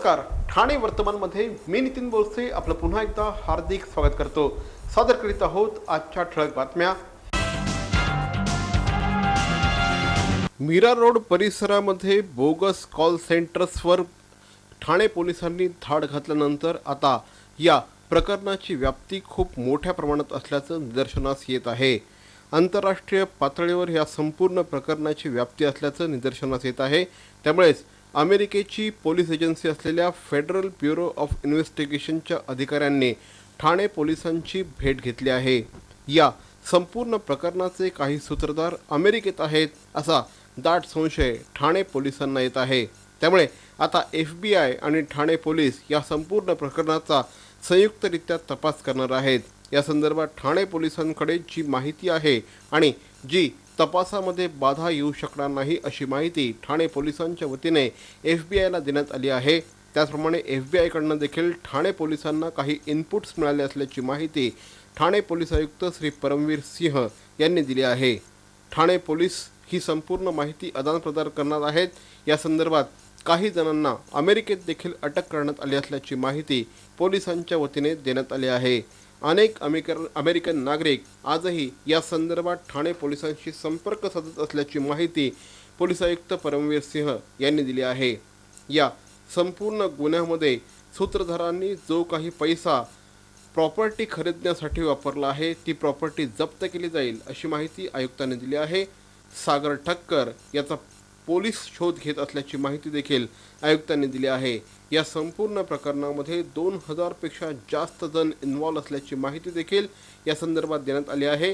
नमस्कार, ठाणे वर्तमानमध्ये मी नितीन बोरसे आपलं पुन्हा एकदा हार्दिक स्वागत करतो। सादर करीत आहोत आजच्या ठळक बातम्या। मीरा रोड परिसरामध्ये बोगस कॉल सेंटर्सवर ठाणे पोलिसांनी धाड घातल्यानंतर आता या प्रकरणाची व्याप्ती खूप मोठ्या प्रमाणात असल्याचं निदर्शनास येत आहे। आंतरराष्ट्रीय पातळीवर या संपूर्ण प्रकरणाची व्याप्ती असल्याचं निदर्शनास येत आहे। त्यामुळेच अमेरिकेची पोलीस एजन्सी असलेल्या फेडरल ब्युरो ऑफ इन्व्हेस्टिगेशनच्या अधिकाऱ्यांनी ठाणे पोलिसांची भेट घेतली आहे। या संपूर्ण प्रकरणाचे काही सूत्रधार अमेरिकेत आहेत असा दाट संशय ठाणे पोलिसांना येत आहे। त्यामुळे आता FBI आणि ठाणे पोलीस या संपूर्ण प्रकरणाचा संयुक्तरित्या तपास करणार आहेत। या संदर्भात ठाणे पोलिसांकडे जी माहिती आहे आणि जी तपासामध्ये बाधा येऊ शकणार नाही अशी माहिती ठाणे पोलिसांच्या वतीने FBI ला देण्यात आली आहे। त्याचप्रमाणे FBI कडून देखील ठाणे पोलिसांना काही इनपुट्स मिळाले असल्याची माहिती ठाणे पोलीस आयुक्त श्री परमवीर सिंह यांनी दिली आहे। ठाणे पोलीस ही संपूर्ण माहिती आदानप्रदान करणार आहेत। या संदर्भात काही जणांना अमेरिकेत देखील अटक करण्यात आली असल्याची माहिती पोलिसांच्या वतीने देण्यात आली आहे। अनेक अमेरिकन नागरिक आजही या संदर्भात ठाणे पोलिसांशी संपर्क साधत असल्याची माहिती पोलीस आयुक्त परमवीर सिंह यांनी दिली आहे। या संपूर्ण गुन्ह्यामध्ये सूत्रधारांनी जो काही पैसा प्रॉपर्टी खरेदण्यासाठी वापरला आहे ती प्रॉपर्टी जप्त केली जाईल अशी माहिती आयुक्तांनी दिली आहे। सागर ठक्कर याचा पोलीस शोध घेत असल्याची माहिती देखील आयुक्तांनी दिली आहे। या संपूर्ण प्रकरणामध्ये 2000 पेक्षा जास्त जण इन्व्हॉल्व असल्याची माहिती देखील या संदर्भात देण्यात आली आहे।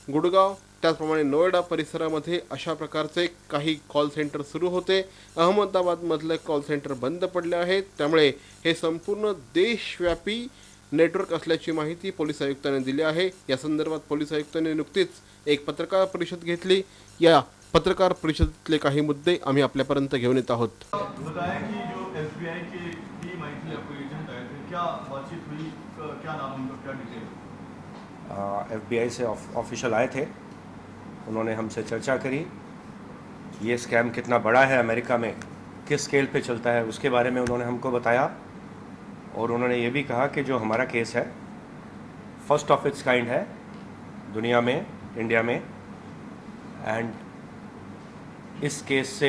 गुडगाव त्याचप्रमाणे नोएडा परिसरामध्ये अशा प्रकारचे काही कॉल सेंटर सुरू होते। अहमदाबादमधले कॉल सेंटर बंद पडले आहेत। त्यामुळे हे संपूर्ण देशव्यापी नेटवर्क असल्याची माहिती पोलीस आयुक्तांनी दिली आहे। या संदर्भात पोलीस आयुक्तांनी नुकतीच एक पत्रकार परिषद घेतली। या पत्रकार परिषदेतले काही मुद्दे आम्ही आपल्यापर्यंत घेऊन येत आहोत। बताया कि जो FBI की टीम आई थी, आपको एजेंट आए थे, क्या बातचीत हुई, क्या नाम उनका, क्या डिटेल? FBI से ऑफिशियल आए थे, उन्होंने हमसे चर्चा करी। ये स्कैम कितना बड़ा है, अमेरिका में किस स्केल पे चलता है उसके बारे में उन्होंने हमको बताया। और उन्होंने ये भी कहा कि जो हमारा केस है फर्स्ट ऑफ इट्स काइंड है दुनिया में, इंडिया में। एंड इस केस से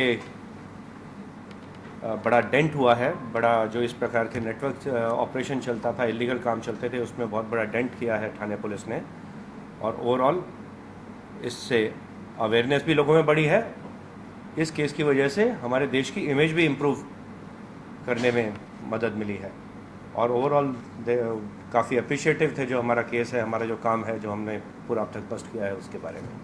बड़ा डेंट हुआ है, बड़ा जो इस प्रकार के नेटवर्क ऑपरेशन चलता था, इलीगल काम चलते थे, उसमें बहुत बड़ा डेंट किया है ठाणे पुलिस ने। और ओवरऑल इससे अवेयरनेस भी लोगों में बढ़ी है। इस केस की वजह से हमारे देश की इमेज भी इम्प्रूव करने में मदद मिली है। और ओवरऑल काफ़ी अप्रिशिएटिव थे जो हमारा केस है, हमारा जो काम है, जो हमने पूरा अब तक बस्ट किया है उसके बारे में।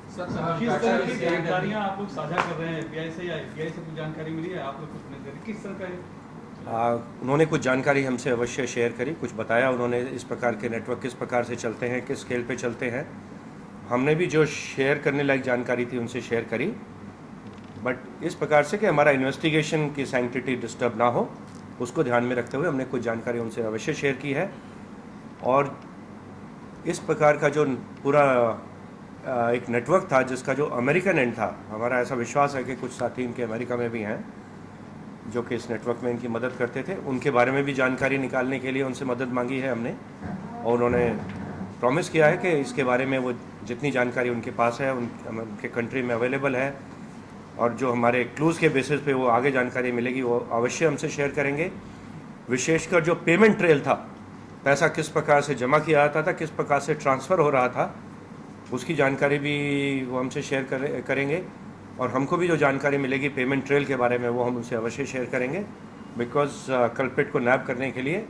सर, किस तरह की जानकारियां आप लोग साझा कर रहे हैं? FBI से या FBI से कुछ जानकारी मिली है आप लोग कुछ, किस तरह का? उन्होंने कुछ जानकारी हमसे अवश्य शेयर करी, कुछ बताया उन्होंने इस प्रकार के नेटवर्क किस प्रकार से चलते हैं, किस स्केल पे चलते हैं। हमने भी जो शेयर करने लायक जानकारी थी उनसे शेयर करी, बट इस प्रकार से कि हमारा इन्वेस्टिगेशन की सैंक्टिटी डिस्टर्ब ना हो उसको ध्यान में रखते हुए हमने कुछ जानकारी उनसे अवश्य शेयर की है। और इस प्रकार का जो पूरा एक नेटवर्क था जिसका जो अमेरिकन एंड था, हमारा ऐसा विश्वास है कि कुछ साथी इनके अमेरिका में भी हैं जो कि इस नेटवर्क में इनकी मदद करते थे। उनके बारे में भी जानकारी निकालने के लिए उनसे मदद मांगी है हमने, और उन्होंने प्रॉमिस किया है कि इसके बारे में वो जितनी जानकारी उनके पास है उनके कंट्री में अवेलेबल है, और जो हमारे क्लूज़ के बेसिस पे वो आगे जानकारी मिलेगी वो अवश्य हमसे शेयर करेंगे। विशेषकर जो पेमेंट ट्रेल था, पैसा किस प्रकार से जमा किया जाता था, किस प्रकार से ट्रांसफ़र हो रहा था, उसकी जानकारी भी वो हमसे शेयर करेंगे। और हमको भी जो जानकारी मिलेगी पेमेंट ट्रेल के बारे में वो हम उनसे अवश्य शेयर करेंगे। बिकॉज कल्प्रिट को नैप करने के लिए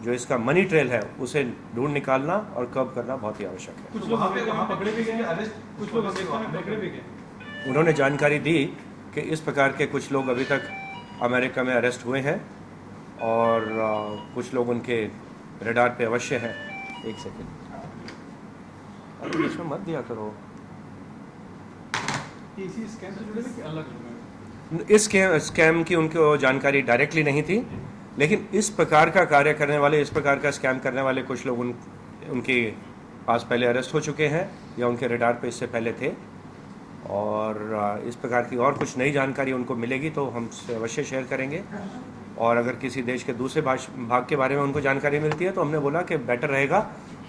जो इसका मनी ट्रेल है उसे ढूंढ निकालना और कर्ब करना बहुत ही आवश्यक है। कुछ लोग वहाँ पकड़े भी गए, अरेस्ट कुछ लोग पकड़े भी गए। उन्होंने जानकारी दी कि इस प्रकार के कुछ लोग अभी तक अमेरिका में अरेस्ट हुए हैं, और कुछ लोग उनके रडार पे अवश्य हैं। एक सेकेंड, इसमें मत दिया करो। इसी स्कैम से जुड़े कि अलग? इस स्कैम की उनको जानकारी डायरेक्टली नहीं थी, लेकिन इस प्रकार का कार्य करने वाले, इस प्रकार का स्कैम करने वाले कुछ लोग उनके पास पहले अरेस्ट हो चुके हैं या उनके रडार पे इससे पहले थे। और इस प्रकार की और कुछ नई जानकारी उनको मिलेगी तो हम अवश्य शेयर करेंगे। और अगर किसी देश के दूसरे भाग के बारे में उनको जानकारी मिलती है तो हमने बोला कि बेटर रहेगा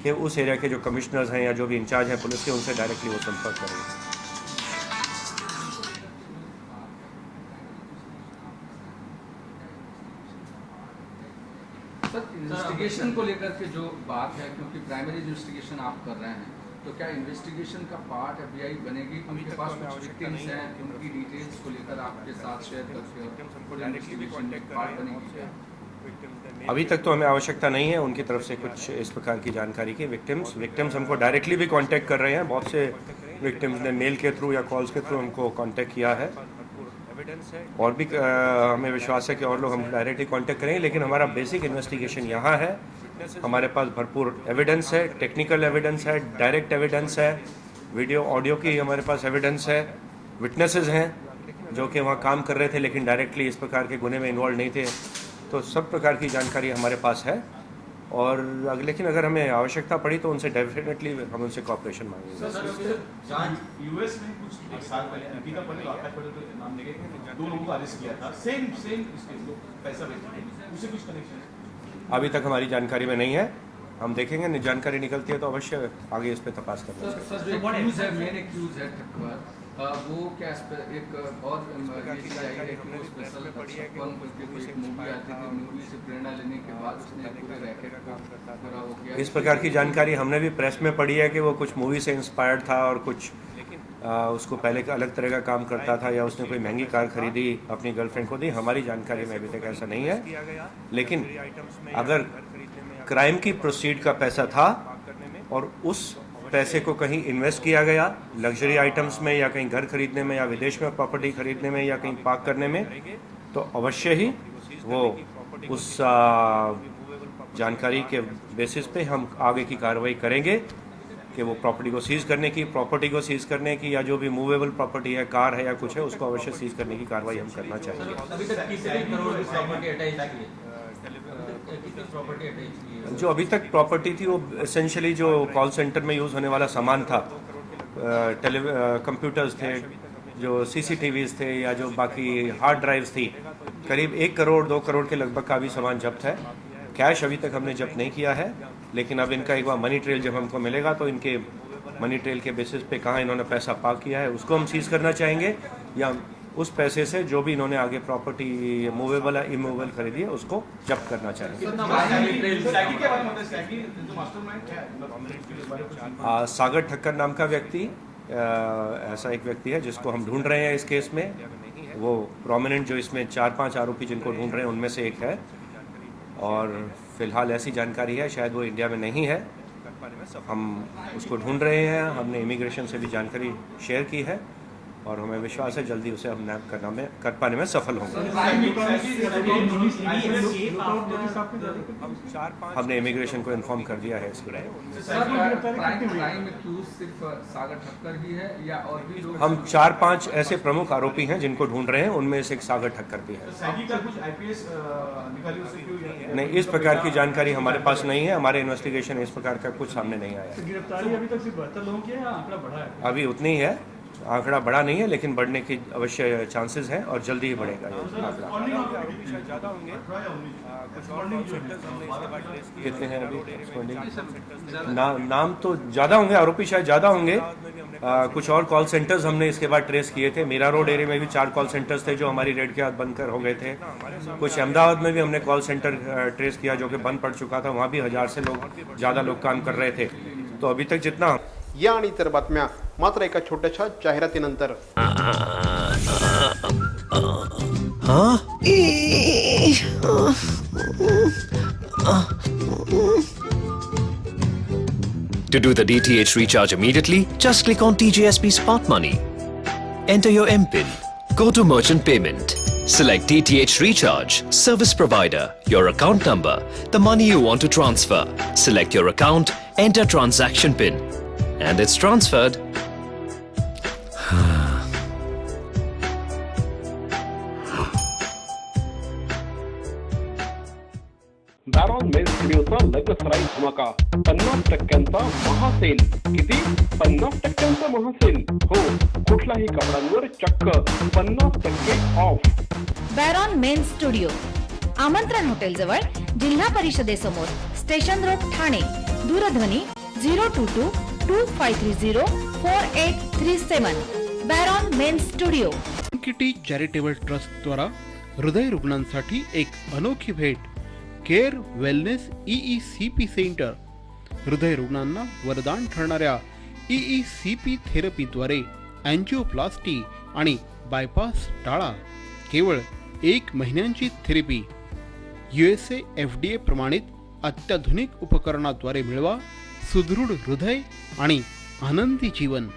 कि उस एरिया के जो कमिश्नर्स हैं या जो भी इंचार्ज हैं पुलिस के, उनसे डायरेक्टली वो संपर्क करेंगे। सर, इन्वेस्टिगेशन को लेकर के जो बात है, क्योंकि प्राइमरी इन्वेस्टिगेशन आप कर रहे हैं, तो क्या इन्वेस्टिगेशन का पार्ट एफबीआई बनेगी? उनके पास कुछ विक्टिम्स हैं, उनकी डिटेल्स को लेकर आपके साथ शेयर करके इन्वेस्टिगेशन पार्ट बनेगी क्या? अभी तक तो हमें आवश्यकता नहीं है उनकी तरफ से कुछ इस प्रकार की जानकारी की। विक्टिम्स हमको डायरेक्टली भी कांटेक्ट कर रहे हैं। बहुत से विक्टिम्स ने मेल के थ्रू या कॉल्स के थ्रू हमको कांटेक्ट किया है, और भी हमें विश्वास है कि और लोग हम डायरेक्टली कांटेक्ट करेंगे। लेकिन हमारा बेसिक इन्वेस्टिगेशन यहाँ है, हमारे पास भरपूर एविडेंस है, टेक्निकल एविडेंस है, डायरेक्ट एविडेंस है, वीडियो ऑडियो की हमारे पास एविडेंस है, विटनेसेस हैं जो कि वहाँ काम कर रहे थे लेकिन डायरेक्टली इस प्रकार के गुने में इन्वॉल्व नहीं थे। तो सब प्रकार की जानकारी हमारे पास है, और लेकिन अगर हमें आवश्यकता पड़ी तो उनसे डेफिनेटली हम उनसे कॉपरेशन मांगेंगे। यूएस में कुछ एक साल पहले दीपिका पटेल और आकाश पटेल के नाम लेके 2 लोगों को अरेस्ट किया था, सेम इसके लोग पैसा बेचते थे, उससे कुछ कनेक्शन है? अभी तक हमारी जानकारी में नहीं है, हम देखेंगे, जानकारी निकलती है तो अवश्य आगे इस पे तपास करेंगे। सर, जो एक्यूज है, मेन एक्यूज है ठक्कर, वो क्या एक और स्पेशल मूवी आती थी, मूवी से प्रेरणा लेने के बाद उसने पूरे रैकेट को पूरा हो गया। इस प्रकार की जानकारी हमने भी प्रेस में पढ़ी है कि वो कुछ मूवी से इंस्पायर्ड था और कुछ उसको पहले का अलग तरह का काम करता था, या उसने कोई महंगी कार खरीदी अपनी गर्लफ्रेंड को दी। हमारी जानकारी में अभी तक ऐसा नहीं है, लेकिन अगर क्राइम की प्रोसीड का पैसा था और उस पैसे को कहीं इन्वेस्ट किया गया लग्जरी आइटम्स में, या कहीं घर खरीदने में, या विदेश में प्रॉपर्टी खरीदने में, या कहीं पार्क करने में, तो अवश्य ही वो उस जानकारी के बेसिस पे हम आगे की कार्रवाई करेंगे कि वो प्रॉपर्टी को सीज करने की या जो भी मूवेबल प्रॉपर्टी है, कार है या कुछ है, उसको अवश्य सीज करने की कार्रवाई हम करना चाहेंगे। जो अभी तक प्रॉपर्टी थी वो एसेंशियली जो कॉल सेंटर में यूज़ होने वाला सामान था, कंप्यूटर्स थे, जो सीसीटीवीज थे, या जो बाकी हार्ड ड्राइव्स थी, करीब 1 करोड़ 2 करोड़ के लगभग का भी सामान जब्त है। कैश अभी तक हमने जब्त नहीं किया है, लेकिन अब इनका एक बार मनी ट्रेल जब हमको मिलेगा तो इनके मनी ट्रेल के बेसिस पे कहाँ इन्होंने पैसा पार्क किया है उसको हम सीज करना चाहेंगे, या उस पैसे से जो भी इन्होंने आगे प्रॉपर्टी मूवेबल या इमूवेबल खरीदी है उसको जब्त करना चाहेंगे। सागर ठक्कर नाम का व्यक्ति, ऐसा एक व्यक्ति है जिसको हम ढूंढ रहे हैं इस केस में। वो प्रोमिनेंट जो इसमें 4-5 आरोपी जिनको ढूंढ रहे हैं उनमें से एक है, और फिलहाल ऐसी जानकारी है शायद वो इंडिया में नहीं है। हम उसको ढूंढ रहे हैं, हमने इमिग्रेशन से भी जानकारी शेयर की है, और हमें विश्वास है जल्दी उसे हम नैप कर पाने में सफल होंगे। हमने इमिग्रेशन को इन्फॉर्म कर दिया है इसके बारे में। हम 4-5 ऐसे प्रमुख आरोपी हैं जिनको ढूंढ रहे हैं, उनमें से एक सागर ठक्कर भी है। नहीं, इस प्रकार की जानकारी हमारे पास नहीं है, हमारे इन्वेस्टिगेशन इस प्रकार का कुछ सामने नहीं आया। गिरफ्तारी अभी तक सिर्फ 72 लोगों की है या आंकड़ा बढ़ा है? अभी उतनी ही है, आंकड़ा बढ़ा नहीं है, लेकिन बढ़ने की अवश्य चांसेस हैं और जल्दी ही बढ़ेगा ये आंकड़ा। कितने हैं अभी? नाम तो ज़्यादा होंगे, आरोपी शायद ज़्यादा होंगे। कुछ और कॉल सेंटर्स हमने इसके बाद ट्रेस किए थे। मीरा रोड एरिया में भी 4 कॉल सेंटर्स थे जो हमारी रेड के हाथ बंद कर हो गए थे। कुछ अहमदाबाद में भी हमने कॉल सेंटर ट्रेस किया जो कि बंद पड़ चुका था, वहाँ भी 1000 से ज़्यादा लोग काम कर रहे थे। तो अभी तक जितना या आणि इतर बातम्या मात्र एका छोट्याशा जाहिरातीनंतर। To do the DTH recharge immediately, just click on TJSP Smart Money. Enter your MPIN. Go to Merchant Payment. Select DTH Recharge, Service Provider, your account number, the money you want to transfer. Select your account, enter transaction PIN. And it's transferred. Baron men's स्टुडिओचा लग्नसराई धमाका 50% महासेल. किती? 50% महासेल. हो, कुठलाही कपड्यांवर चक्क 50% off. Baron men's studio, Amantran hotel जवळ, जिल्हा परिषदेसमोर, स्टेशन रोड, ठाणे. दूरध्वनी 022-2530-4837. Baron men's studio. Kitty charitable trust द्वारा हृदय रुग्णांसाठी एक अनोखी भेट. Care wellness EECP centre. हृदय रुग्णांना वरदान ठरणाऱ्या EECP थेरपीद्वारे अँजिओप्लास्टी आणि बायपास टाळा. केवळ 1 महिन्यांची थेरपी. USA FDA प्रमाणित अत्याधुनिक उपकरणाद्वारे मिळवा सुदृढ हृदय आणि आनंदी जीवन.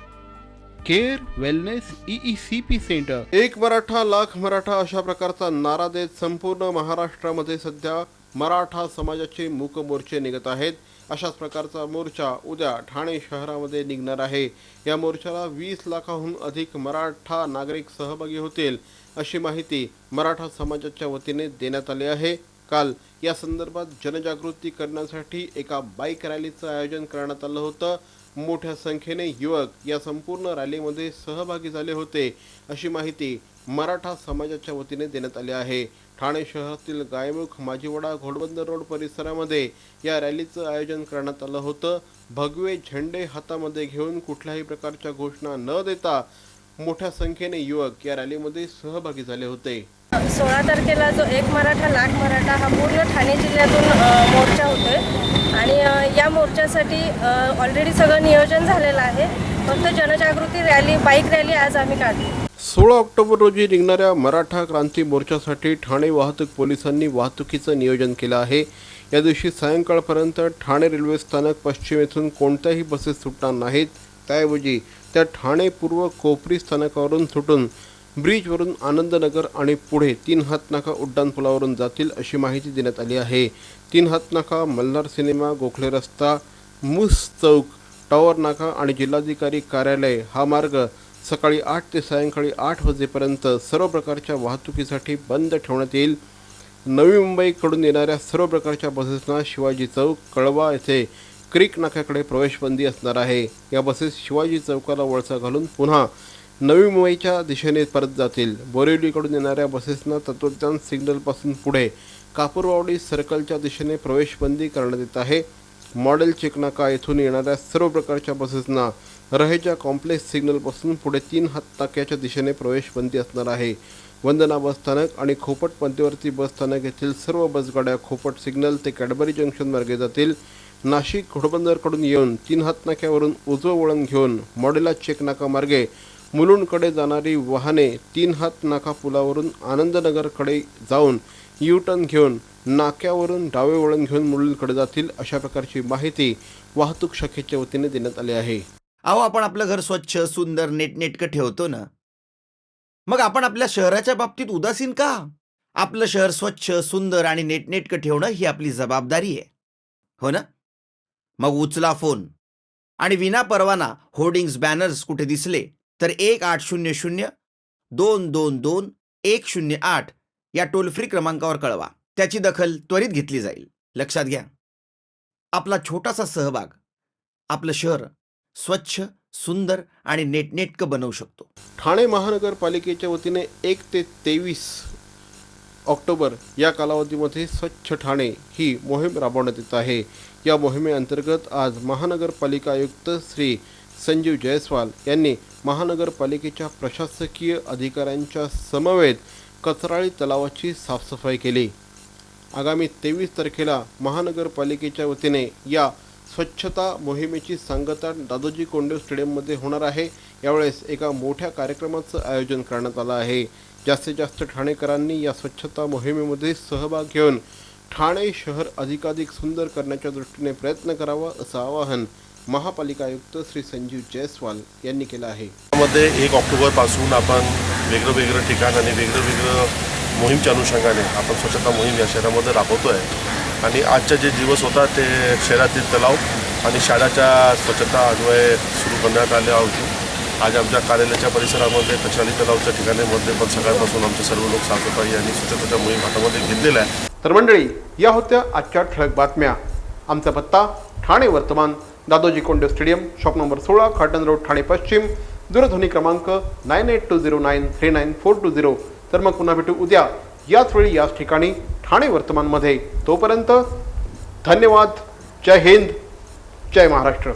Care wellness EECP centre. एक मराठा लाख मराठा अशा प्रकारचा नारा देत संपूर्ण महाराष्ट्रामध्ये सध्या मराठा समाजाचे मूक मोर्चे निघत आहेत. अशाच प्रकारचा मोर्चा उद्या ठाणे शहरामध्ये निघणार आहे. या मोर्चाला 20 लाखाहून अधिक मराठा नागरिक सहभागी होतील अशी माहिती मराठा समाजाच्या वतीने देण्यात आली आहे. काल या संदर्भात जनजागृती करण्यासाठी एका बाईक रॅलीचं आयोजन करण्यात आलं होतं. मोठ्या संख्येने युवक या संपूर्ण रॅलीमध्ये सहभागी झाले होते अशी माहिती मराठा समाजाच्या वतीने देण्यात आली आहे. ठाणे शहरातील गायमुख, माजीवडा, घोडबंदर रोड परिसरामध्ये या रॅलीचं आयोजन करण्यात आलं होतं. भगवे झेंडे हातामध्ये घेऊन कुठल्याही प्रकारच्या घोषणा न देता मोठ्या संख्येने युवक या रॅलीमध्ये सहभागी झाले होते. 16 तारखेला जो एक मराठा लाख मराठा हा पूर्ण ठाणे जिल्ह्यातून मोर्चा होतोय आणि या मोर्चासाठी ऑलरेडी सगळं नियोजन झालेलं आहे. फक्त जनजागृती रॅली, बाईक रॅली आज आम्ही काढली. 16 ऑक्टोबर रोजी निघणाऱ्या मराठा क्रांती मोर्चासाठी ठाणे वाहतूक पोलिसांनी वाहतुकीचं नियोजन केलं आहे. या दिवशी सायंकाळपर्यंत ठाणे रेल्वे स्थानक पश्चिम येथून कोणत्याही बसेस सुटणार नाहीत. त्याऐवजी त्या ठाणे पूर्व कोपरी स्थानकावरून सुटून ब्रिजवरून आनंदनगर आणि पुढे 3 हातनाका उड्डाणपुलावरून जातील अशी माहिती देण्यात आली आहे. 3 हातनाका, मल्हार सिनेमा, गोखले रस्ता, मुस चौक, टॉवर नाका आणि जिल्हाधिकारी कार्यालय हा मार्ग सकाळी 8 ते सायंकाळी 8 वाजेपर्यंत सर्व प्रकारच्या वाहतुकीसाठी बंद ठेवण्यात येईल. नवी मुंबईकडून येणाऱ्या सर्व प्रकारच्या बसेसना शिवाजी चौक, कळवा येथे क्रिक नाक्याकडे प्रवेशबंदी असणार आहे. या बसेस शिवाजी चौकाला वळसा घालून पुन्हा नवी मुंबईच्या दिशेने परत जातील. बोरिवलीकडून येणाऱ्या बसेसना तत्वज्ञान सिग्नलपासून पुढे कापूरवाडी सर्कलच्या दिशेने प्रवेशबंदी करण्यात येत आहे. मॉडेल चेकनाका येथून येणाऱ्या सर्व प्रकारच्या बसेसना रहेजा कॉम्प्लेक्स सिग्नलपासून पुढे 3 हातनाक्याच्या दिशेने प्रवेशबंदी असणार आहे. वंदना बस स्थानक आणि खोपट मध्यवर्ती बस स्थानक येथील सर्व बसगाड्या खोपट सिग्नल ते कॅडबरी जंक्शन मार्गे जातील. नाशिक घोडबंदरकडून येऊन 3 हातनाक्यावरून उजवं वळण घेऊन मॉडेला चेकनाका मार्गे मुलुंडकडे जाणारी वाहने 3 हातनाका पुलावरून आनंदनगरकडे जाऊन U-टर्न घेऊन नाक्यावरून डावे वळण घेऊन मुलुंडकडे जातील अशा प्रकारची माहिती वाहतूक शाखेच्या वतीने देण्यात आली आहे. अहो, आपण आपलं घर स्वच्छ, सुंदर, नेटनेटकं ठेवतो ना, मग आपण आपल्या शहराच्या बाबतीत उदासीन का? आपलं शहर स्वच्छ, सुंदर आणि नेटनेटकं ठेवणं ही आपली जबाबदारी आहे, हो ना? मग उचला फोन आणि विना परवाना होर्डिंग्स, बॅनर्स कुठे दिसले तर 1800-222-108 या टोल फ्री क्रमांकावर कळवा. त्याची दखल त्वरित घेतली जाईल. लक्षात घ्या, आपला छोटासा सहभाग आपलं शहर स्वच्छ, सुंदर आणि नेटनेटकं बनवू शकतो. ठाणे महानगरपालिकेच्या वतीने 1 ते 23 ऑक्टोबर या कालावधीमध्ये स्वच्छ ठाणे ही मोहीम राबवण्यात येत आहे. या मोहिमेअंतर्गत आज महानगरपालिका आयुक्त श्री संजीव जयस्वाल यांनी महानगरपालिकेच्या प्रशासकीय अधिकाऱ्यांच्या समवेत कचराळी तलावाची साफसफाई केली. आगामी 23 तारखेला महानगरपालिकेच्या वतीने या स्वच्छता मोहिमेची सांगता दादोजी कोंडदेव स्टेडियममध्ये होणार आहे. यावेळेस एका मोठ्या कार्यक्रमाचं आयोजन करण्यात आलं आहे. जास्तीत जास्त ठाणेकरांनी या स्वच्छता मोहिमेमध्ये सहभाग घेऊन ठाणे शहर अधिकाधिक सुंदर करण्याच्या दृष्टीने प्रयत्न करावा असं आवाहन महापालिका आयुक्त श्री संजीव जयस्वाल यांनी केलं आहे. त्यामध्ये 1 ऑक्टोबरपासून आपण वेगळं ठिकाण आणि वेगळं मोहीमच्या अनुषंगाने आपण स्वच्छता मोहीम या शहरामध्ये राबवतो आहे. आणि आजचा जे दिवस होता ते शहरातील तलाव आणि शाळाच्या स्वच्छता अन्वये सुरू करण्यात आले होते. आज आमच्या कार्यालयाच्या परिसरामध्ये कचराळी तलावच्या ठिकाणामध्ये पण सकाळपासून आमचे सर्व लोक साफसफाई आणि स्वच्छतेच्या मोहीम हातामध्ये घेतलेल्या आहे. तर मंडळी, या होत्या आजच्या ठळक बातम्या. आमचा पत्ता ठाणे वर्तमान, Dadoji Konddev stadium, shop number 16, Khatan road, Thane पश्चिम. दूरध्वनी क्रमांक 9820939420. तर मग पुन्हा भेटू उद्या याच वेळी याच ठिकाणी ठाणे वर्तमानमध्ये. तोपर्यंत धन्यवाद. जय हिंद, जय महाराष्ट्र.